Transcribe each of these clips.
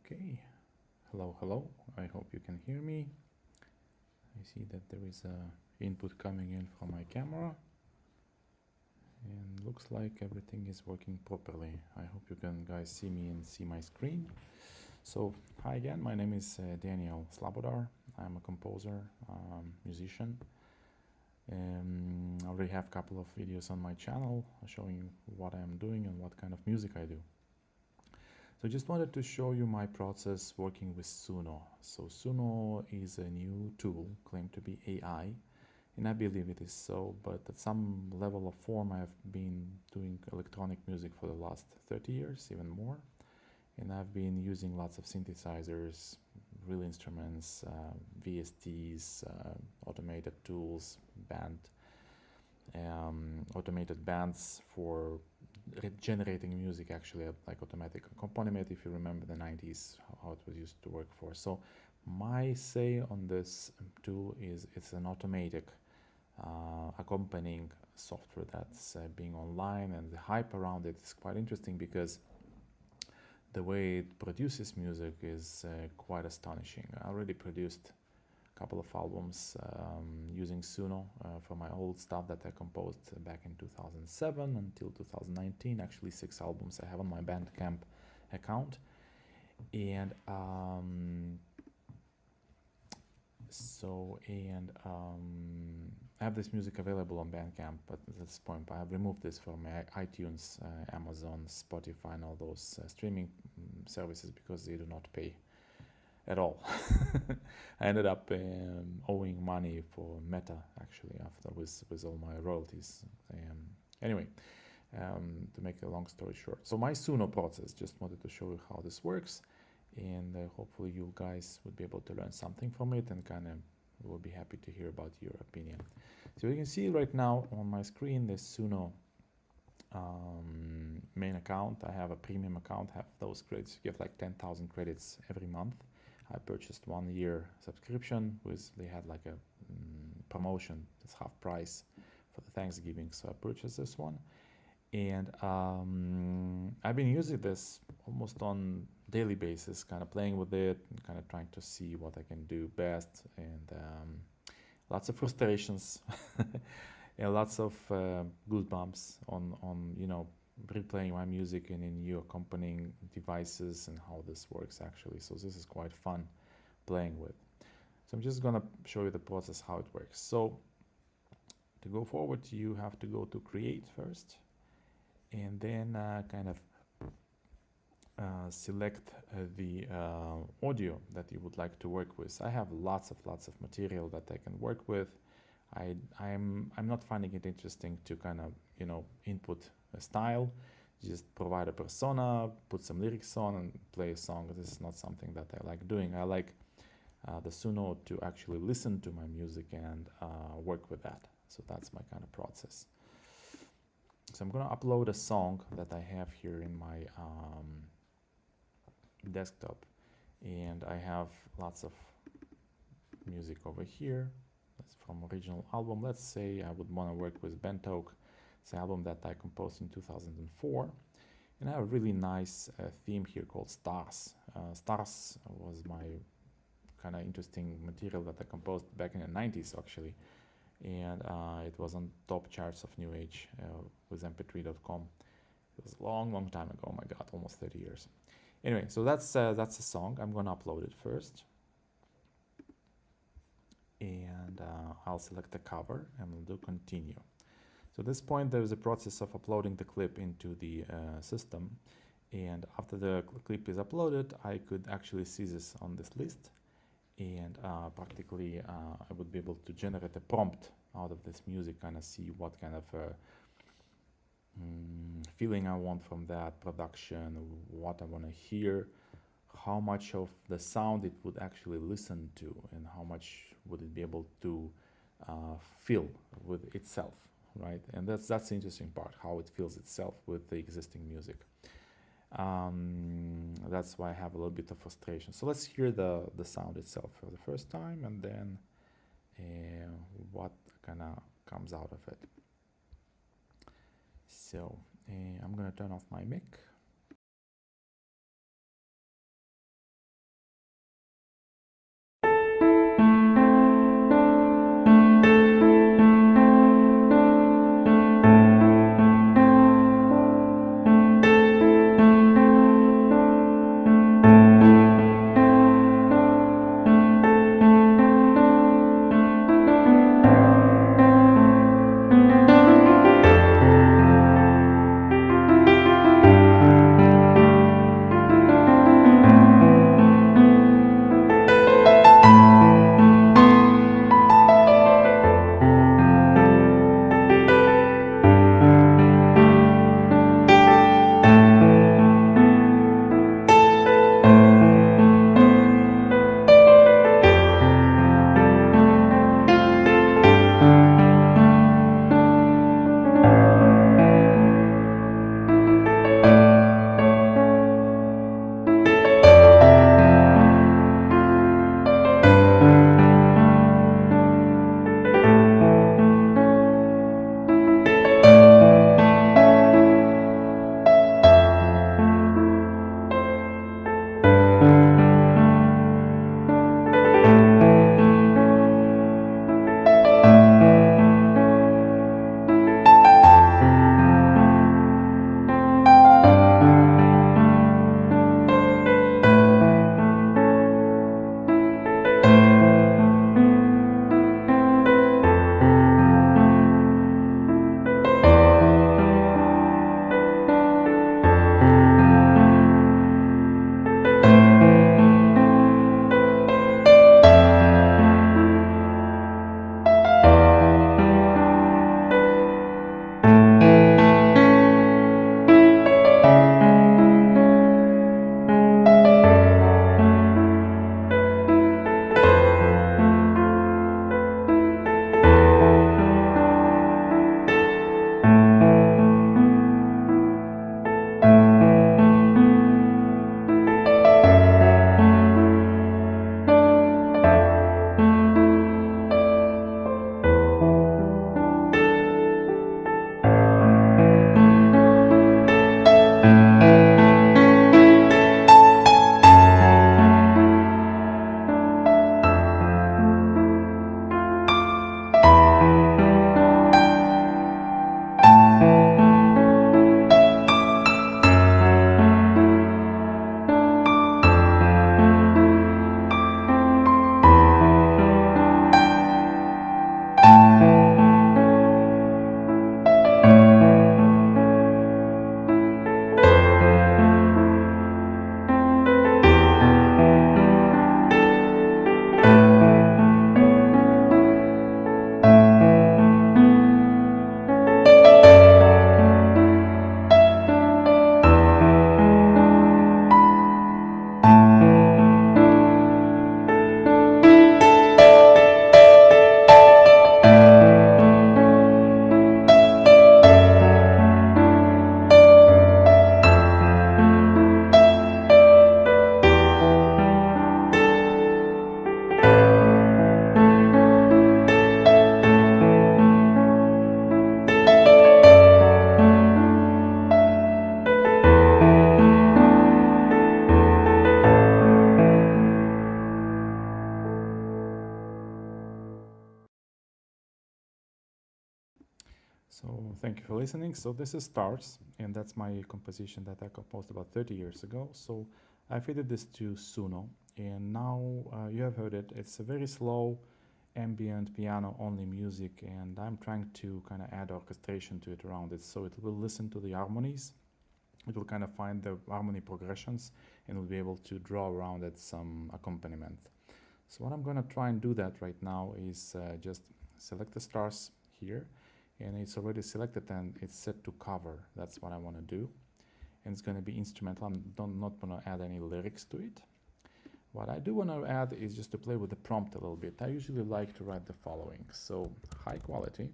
Okay, hello. I hope you can hear me. I see that there is a input coming in from my camera, and looks like everything is working properly. I hope you can guys see me and see my screen. So hi again, my name is Daniel Slabodar. I'm a composer, musician. I already have a couple of videos on my channel showing you what I'm doing and what kind of music I do. So I just wanted to show you my process working with Suno. So Suno is a new tool claimed to be AI, and I believe it is so, but at some level of form I've been doing electronic music for the last 30 years, even more. And I've been using lots of synthesizers, real instruments, VSTs, automated tools, automated bands for generating music, actually, like automatic accompaniment, if you remember the 90s, how it was used to work for. So my say on this tool is it's an automatic accompanying software that's being online, and the hype around it is quite interesting because the way it produces music is quite astonishing. I already produced a couple of albums using Suno for my old stuff that I composed back in 2007 until 2019. Actually, 6 albums I have on my Bandcamp account. And I have this music available on Bandcamp, but at this point I have removed this from my iTunes, Amazon, Spotify, and all those streaming services because they do not pay at all. I ended up owing money for Meta, actually, after with all my royalties. Anyway, to make a long story short, so my Suno process, just wanted to show you how this works, and hopefully you guys would be able to learn something from it, and kind of will be happy to hear about your opinion. So you can see right now on my screen the Suno main account. I have a premium account, have those credits. You get like 10,000 credits every month. I purchased 1-year subscription with, they had like a promotion, it's half price for the Thanksgiving, so I purchased this one. And I've been using this almost on daily basis, kind of playing with it, and kind of trying to see what I can do best, and lots of frustrations and lots of goosebumps on replaying my music and in new accompanying devices and how this works actually. So this is quite fun playing with. So I'm just gonna show you the process, how it works. So to go forward, you have to go to create first, and then kind of select the audio that you would like to work with. I have lots of material that I can work with. I'm not finding it interesting to kind of input a style, just provide a persona, put some lyrics on, and play a song. This is not something that I like doing. I like the Suno to actually listen to my music and work with that. So that's my kind of process. So I'm gonna upload a song that I have here in my desktop, and I have lots of music over here. That's from original album. Let's say I would want to work with Bentoke. It's an album that I composed in 2004, and I have a really nice theme here called Stars. Stars was my kind of interesting material that I composed back in the 90s actually, and it was on top charts of New Age with mp3.com. It was a long time ago. Oh my god, almost 30 years. Anyway, so that's a song. I'm gonna upload it first, and I'll select the cover and we'll do continue. So at this point there is a process of uploading the clip into the system, and after the clip is uploaded I could actually see this on this list, and practically I would be able to generate a prompt out of this music, kind of see what kind of feeling I want from that production, what I want to hear, how much of the sound it would actually listen to, and how much would it be able to feel with itself, right? And that's the interesting part, how it feels itself with the existing music. That's why I have a little bit of frustration. So let's hear the sound itself for the first time, and then what kind of comes out of it. So I'm gonna turn off my mic. thank you for listening. So this is Stars, and that's my composition that I composed about 30 years ago. So I fitted this to Suno, and now you have heard it. It's a very slow, ambient piano-only music, and I'm trying to kind of add orchestration to it around it. So it will listen to the harmonies. It will kind of find the harmony progressions, and will be able to draw around it some accompaniment. So what I'm going to try and do that right now is just select the stars here, and it's already selected and it's set to cover. That's what I want to do, and it's going to be instrumental. I'm not going to add any lyrics to it. What I do want to add is just to play with the prompt a little bit. I usually like to write the following. So high quality,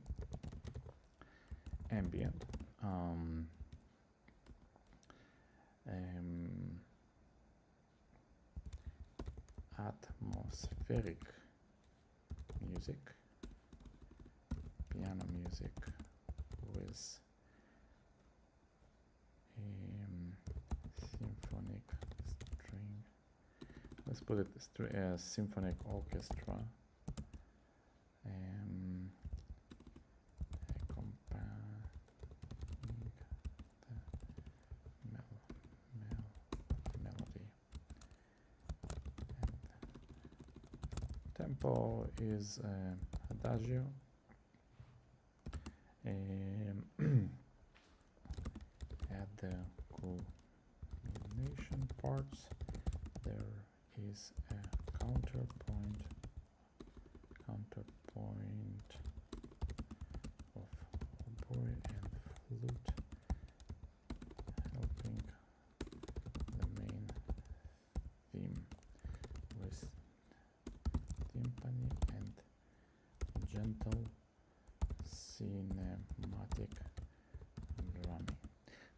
ambient, atmospheric music, piano music with symphonic string. Let's put it symphonic orchestra. Accompanying the melody. And tempo is adagio. At the culmination parts, there is a counterpoint of oboe and flute, helping the main theme with timpani and gentle cinematic drumming.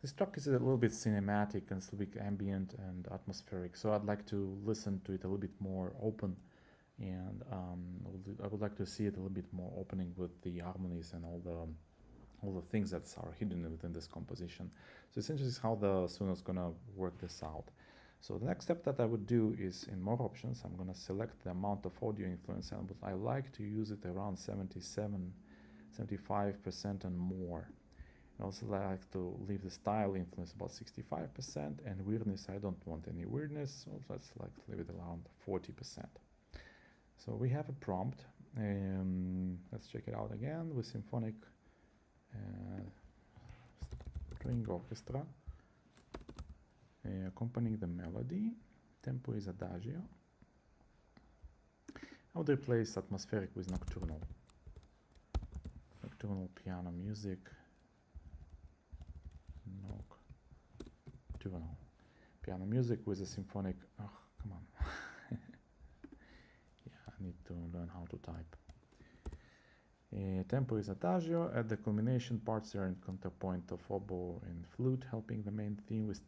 This track is a little bit cinematic and a little bit ambient and atmospheric, so I'd like to listen to it a little bit more open, and I would like to see it a little bit more opening with the harmonies and all the things that are hidden within this composition. So essentially, this is how the Suno is gonna work this out. So the next step that I would do is in more options, I'm gonna select the amount of audio influence, and I like to use it around 75% and more. I also like to leave the style influence about 65%, and weirdness, I don't want any weirdness, so let's leave it around 40%. So we have a prompt. Let's check it out again with symphonic string orchestra accompanying the melody. Tempo is adagio. I would replace atmospheric with nocturnal piano music. Nocturnal piano music with a symphonic. Oh, come on. Yeah, I need to learn how to type. Tempo is adagio. At the culmination parts, there are counterpoint of oboe and flute, helping the main theme with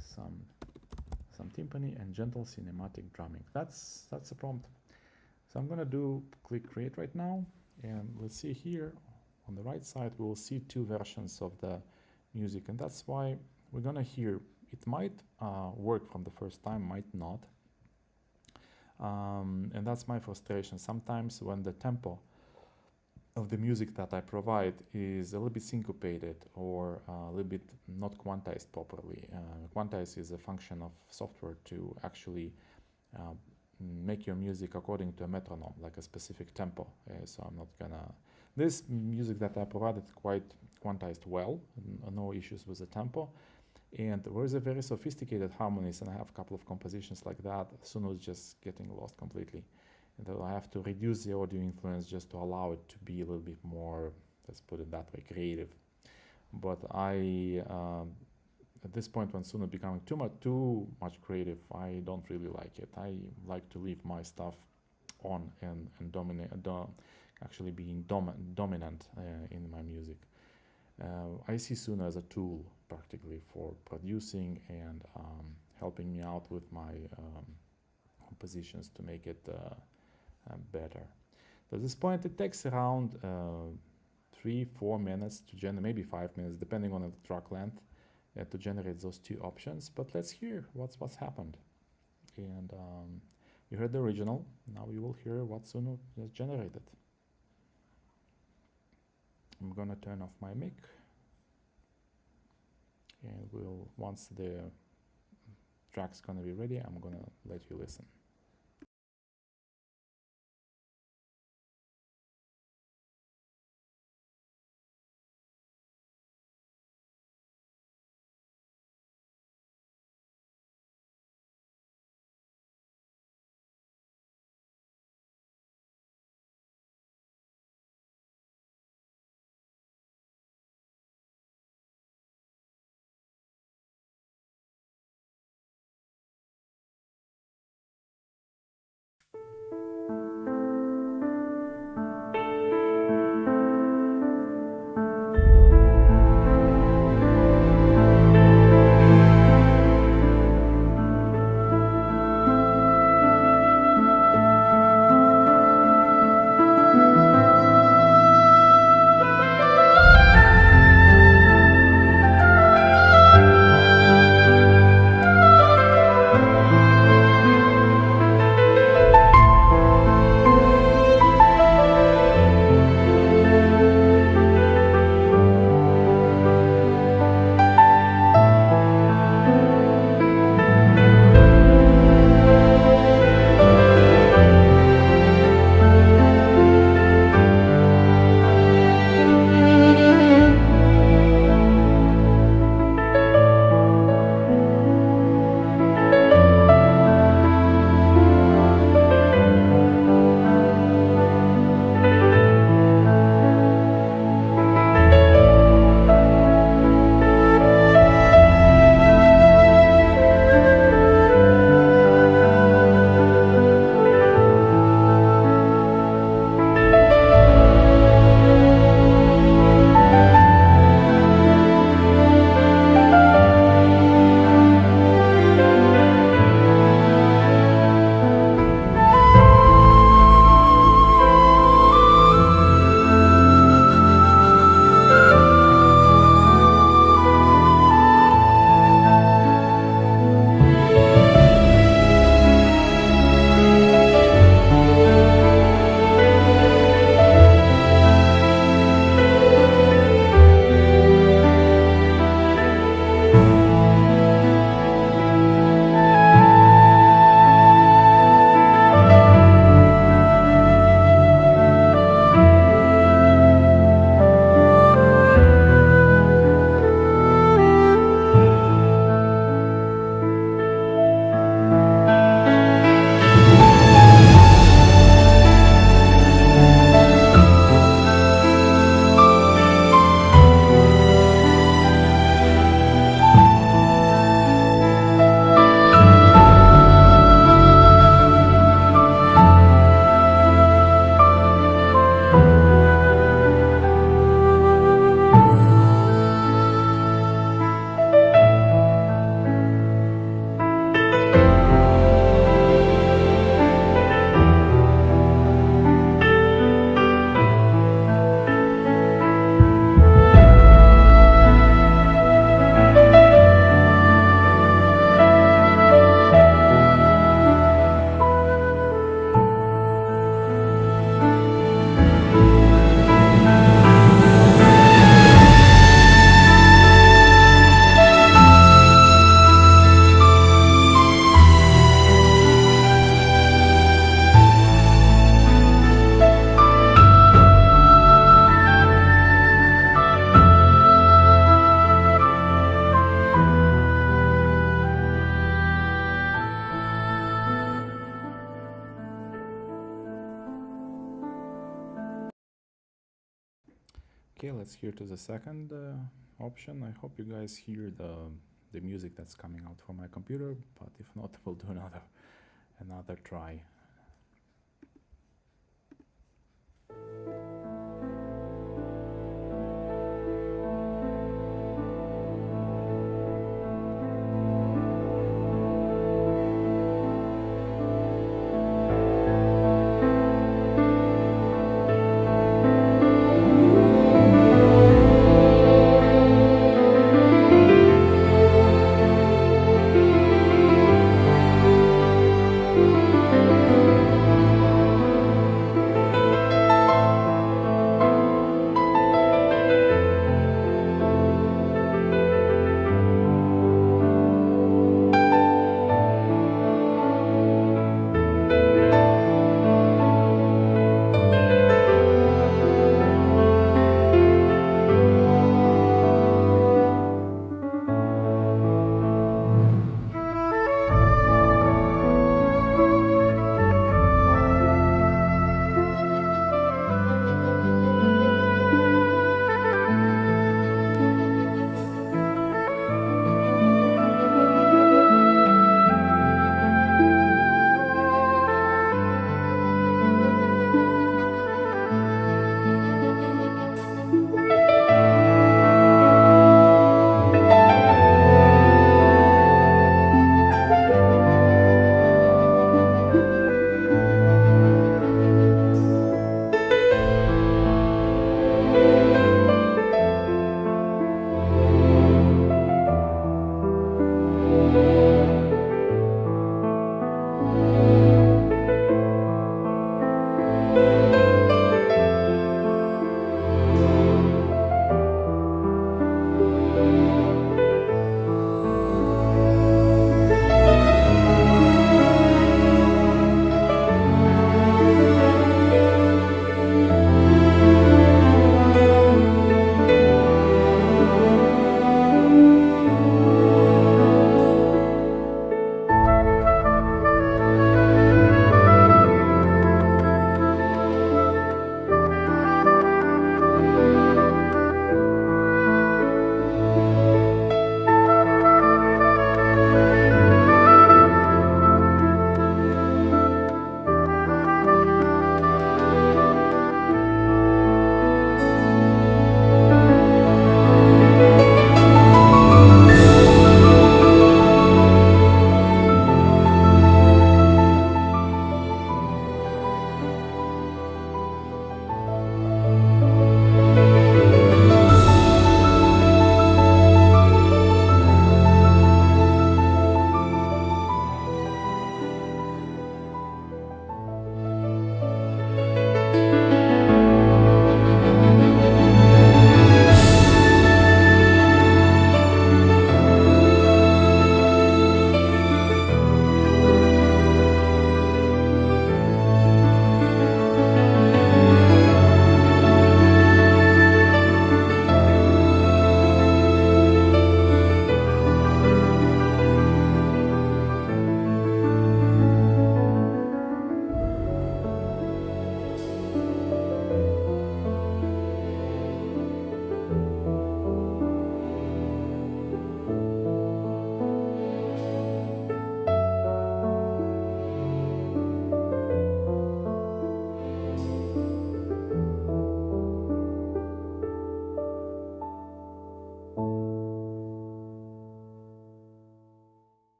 some timpani and gentle cinematic drumming. That's a prompt. So I'm gonna click create right now, and let's see here on the right side we will see two versions of the music, and that's why we're gonna hear it might work from the first time, might not. And that's my frustration. Sometimes when the tempo of the music that I provide is a little bit syncopated or a little bit not quantized properly. Quantize is a function of software to actually make your music according to a metronome, like a specific tempo. So I'm not gonna... This music that I provided quite quantized well, no issues with the tempo. And there is a very sophisticated harmonies, and I have a couple of compositions like that. Suno is just getting lost completely. And I have to reduce the audio influence just to allow it to be a little bit more, let's put it that way, creative. But at this point, when Suno is becoming too much creative, I don't really like it. I like to leave my stuff on and dominate, actually being dominant in my music. I see Suno as a tool practically for producing and helping me out with my compositions to make it better. So at this point, it takes around 3-4 minutes to generate, maybe 5 minutes, depending on the track length, to generate those two options. But let's hear what's happened. And you heard the original. Now you will hear what Suno has generated. I'm gonna turn off my mic, and once the track's gonna be ready, I'm gonna let you listen. Okay, let's hear to the second option. I hope you guys hear the music that's coming out from my computer, but if not, we'll do another try.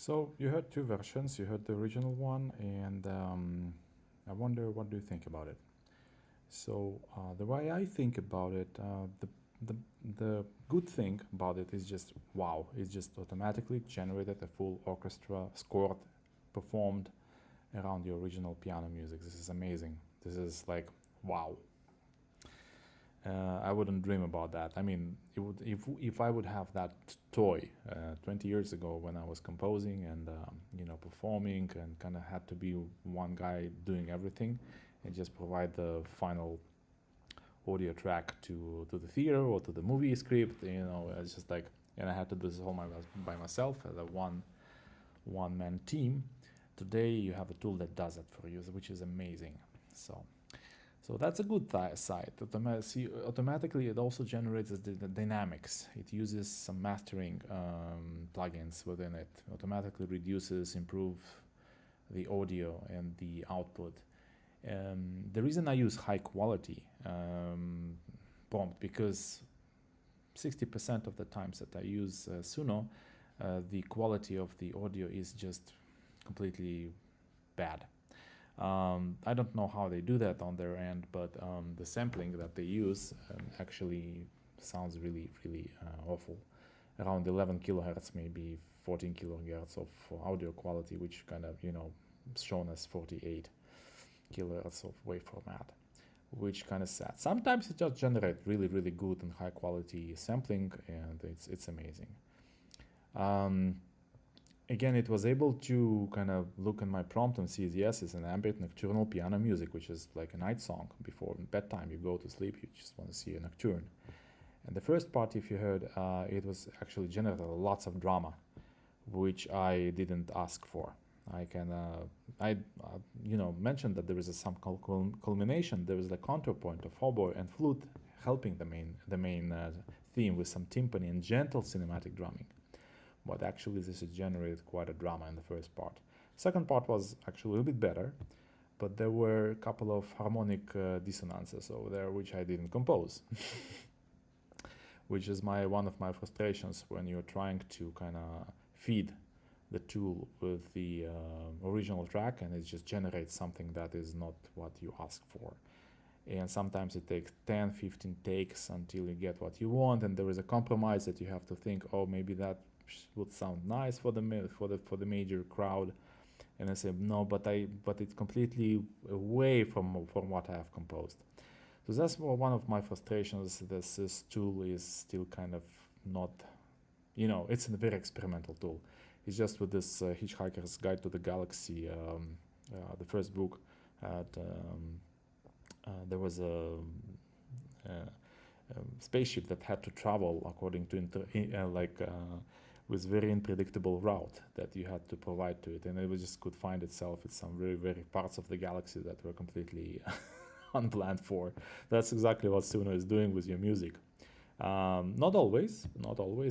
So you heard two versions. You heard the original one, and I wonder what do you think about it. So the way I think about it, the the good thing about it is just wow! It just automatically generated a full orchestra scored, performed around the original piano music. This is amazing. This is like wow. I wouldn't dream about that. I mean, it would if I would have that toy 20 years ago when I was composing and performing and kind of had to be one guy doing everything and just provide the final audio track to the theater or to the movie script. It's just like, and I had to do this all by myself as a one man team. Today you have a tool that does it for you, which is amazing. So that's a good side. Automatically, it also generates the dynamics. It uses some mastering plugins within it. Automatically reduces, improve the audio and the output. The reason I use high quality prompt because 60% of the times that I use Suno, the quality of the audio is just completely bad. I don't know how they do that on their end, but the sampling that they use actually sounds really, really awful. Around 11 kilohertz, maybe 14 kilohertz of audio quality, which kind of, shown as 48 kilohertz of wave format, which kind of sad. Sometimes it just generates really, really good and high quality sampling, and it's amazing. Again, it was able to kind of look in my prompt and see, yes, it's an ambient nocturnal piano music, which is like a night song. Before bedtime, you go to sleep, you just want to see a nocturne. And the first part, if you heard, it was actually generated lots of drama, which I didn't ask for. I mentioned that there is some culmination. There is the counterpoint of hautboy and flute helping the main theme with some timpani and gentle cinematic drumming. But actually this has generated quite a drama in the first part. Second part was actually a little bit better, but there were a couple of harmonic dissonances over there which I didn't compose. Which is one of my frustrations when you're trying to kind of feed the tool with the original track and it just generates something that is not what you ask for. And sometimes it takes 10-15 takes until you get what you want, and there is a compromise that you have to think, oh, maybe that would sound nice for the major crowd, and I say no, but it's completely away from what I have composed. So that's one of my frustrations. This tool is still kind of not, it's a very experimental tool. It's just with this Hitchhiker's Guide to the Galaxy, the first book. There was a spaceship that had to travel according to with very unpredictable route that you had to provide to it, and it just could find itself in some very, very parts of the galaxy that were completely unplanned for. That's exactly what Suno is doing with your music. Not always,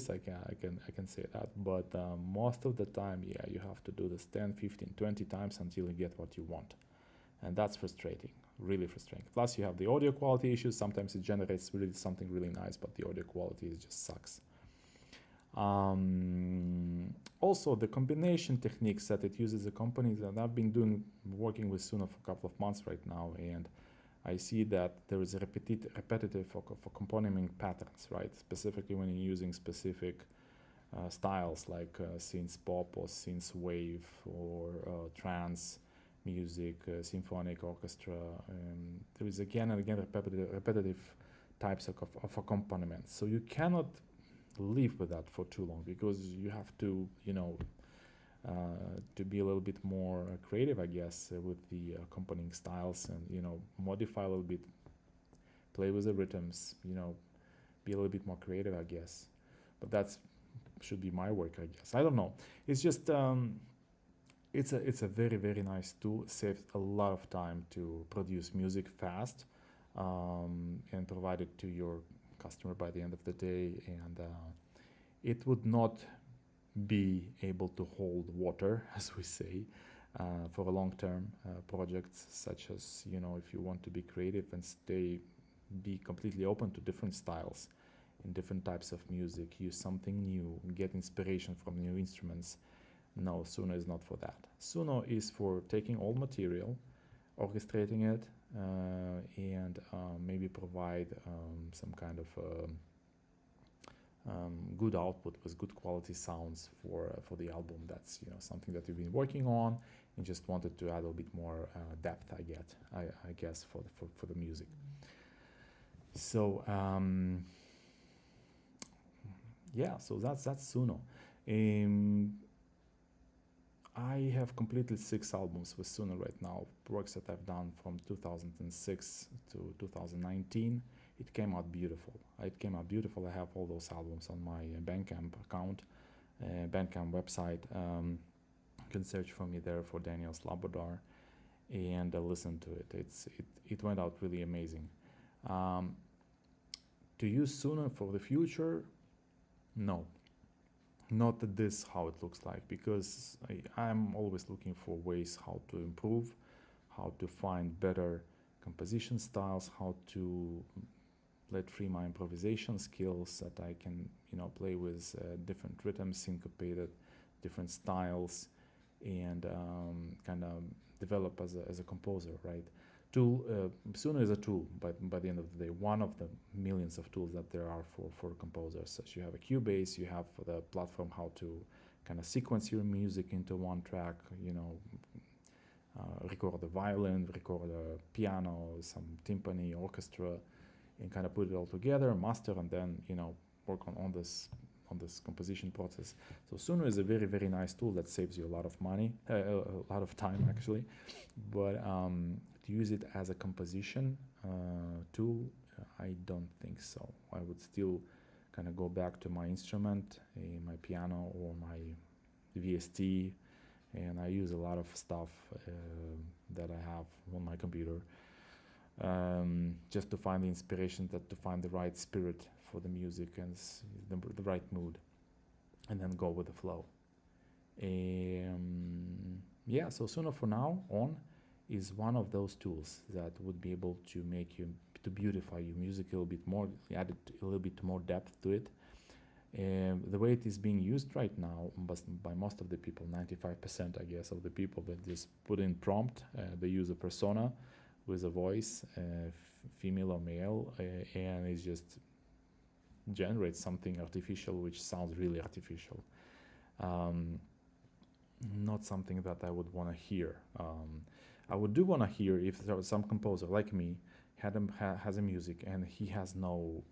I can say that, but most of the time, yeah, you have to do this 10, 15, 20 times until you get what you want. And that's frustrating, really frustrating. Plus you have the audio quality issues. Sometimes it generates really something really nice, but the audio quality just sucks. Also, the combination techniques that it uses, the companies that I've been working with Suno for a couple of months right now, and I see that there is a repetitive for componenting patterns, right? Specifically when you're using specific styles like synth pop or synth wave or trance music, symphonic orchestra. There is again and again repetitive types of accompaniments. So you cannot live with that for too long because you have to, to be a little bit more creative, I guess, with the accompanying styles and, modify a little bit, play with the rhythms, be a little bit more creative, I guess. But that's should be my work, I guess. I don't know. It's just, it's a very, very nice tool. Saves a lot of time to produce music fast and provide it to your customer by the end of the day, and it would not be able to hold water, as we say, for a long-term projects, such as, if you want to be creative and be completely open to different styles in different types of music, use something new, get inspiration from new instruments. No, Suno is not for that. Suno is for taking old material, orchestrating it, and maybe provide some kind of good output with good quality sounds for the album. That's something that we've been working on, and just wanted to add a little bit more depth. I guess for the music. So yeah, so that's Suno. Um, I have completed 6 albums with Suno right now, works that I've done from 2006 to 2019. It came out beautiful. I have all those albums on my Bandcamp account, Bandcamp website. You can search for me there for Daniel Slobodar and listen to it. It went out really amazing. To use Suno for the future, no, not this how it looks like, because I'm always looking for ways how to improve, how to find better composition styles, how to let free my improvisation skills, that I can play with different rhythms, syncopated, different styles, and kind of develop as a composer, right? Suno is a tool, but by the end of the day, one of the millions of tools that there are for composers. So you have a Cubase, you have the platform how to kind of sequence your music into one track, record the violin, record the piano, some timpani, orchestra, and kind of put it all together, master, and then work on this composition process. So Suno is a very, very nice tool that saves you a lot of money, a lot of time actually, but to use it as a composition tool, I don't think so. I would still kind of go back to my instrument, my piano or my VST, and I use a lot of stuff that I have on my computer, just to find the inspiration, to find the right spirit for the music and the right mood, and then go with the flow. Yeah, so Suno for now on is one of those tools that would be able to beautify your music a little bit more, add a little bit more depth to it. The way it is being used right now by most of the people, 95% I guess of the people, that just put in prompt, they use a persona with a voice, female or male, and it just generates something artificial which sounds really artificial. Not something that I would want to hear. I would want to hear if there was some composer like me has a music and he has no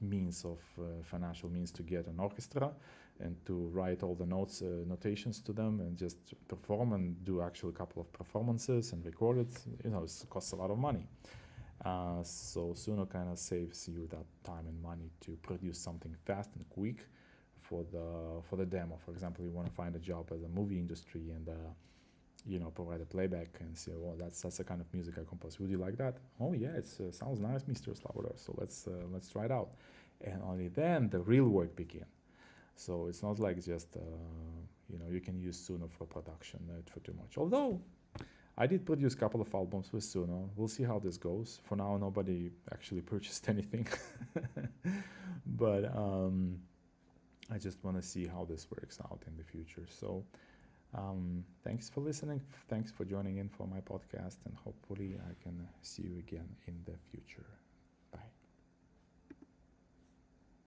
means of financial means to get an orchestra and to write all the notations to them and just perform and do actually a couple of performances and record it. It costs a lot of money. So Suno kind of saves you that time and money to produce something fast and quick for the demo. For example, you want to find a job as a movie industry and provide a playback and say, well, that's the kind of music I compose. Would you like that? Oh yeah, it sounds nice, Mr. Slobodar. So let's try it out. And only then the real work begins. So it's not like just you can use Suno for production for too much. Although I did produce a couple of albums with Suno. We'll see how this goes. For now, nobody actually purchased anything, but I just want to see how this works out in the future. So thanks for listening. Thanks for joining in for my podcast, and hopefully I can see you again in the future.